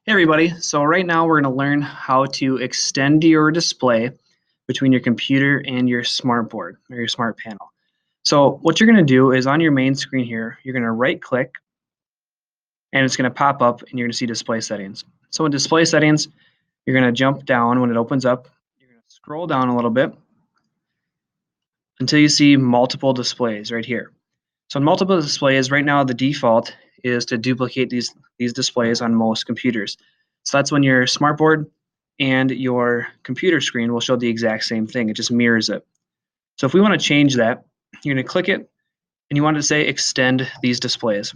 Hey everybody, so right now we're going to learn how to extend your display between your computer and your smart board or your smart panel. So what you're going to do is on your main screen here, you're going to right click and it's going to pop up and you're going to see display settings. So in display settings, you're going to jump down when it opens up. You're going to scroll down a little bit until you see multiple displays right here. So in multiple displays, right now the default is to duplicate these displays on most computers. So that's when your smartboard and your computer screen will show the exact same thing. It just mirrors it. So if we want to change that, you're going to click it and you want to say extend these displays.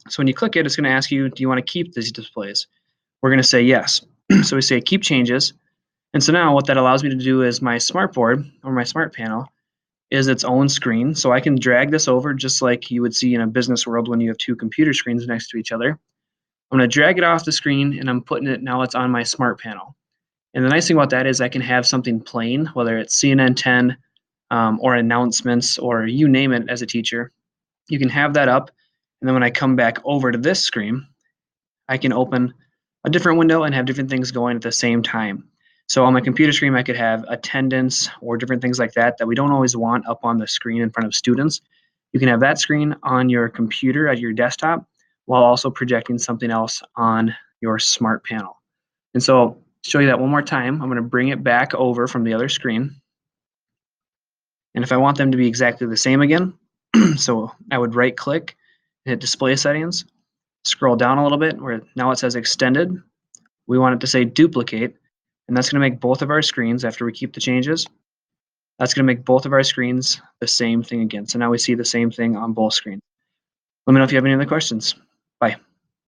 So when you click it, it's going to ask you, do you want to keep these displays? We're going to say yes. So we say keep changes. And so now what that allows me to do is my smartboard or my smart panel is its own screen. So I can drag this over just like you would see in a business world when you have two computer screens next to each other. I'm going to drag it off the screen and I'm putting it, now it's on my smart panel. And the nice thing about that is I can have something plain, whether it's CNN 10 or announcements or you name it as a teacher. You can have that up. And then when I come back over to this screen, I can open a different window and have different things going at the same time. So on my computer screen, I could have attendance or different things like that we don't always want up on the screen in front of students. You can have that screen on your computer at your desktop while also projecting something else on your smart panel. And so to show you that one more time, I'm going to bring it back over from the other screen. And if I want them to be exactly the same again, so I would right click, hit display settings, scroll down a little bit where now it says extended. We want it to say duplicate, and that's going to make both of our screens, after we keep the changes, that's going to make both of our screens the same thing again. So now we see the same thing on both screens. Let me know if you have any other questions. Bye.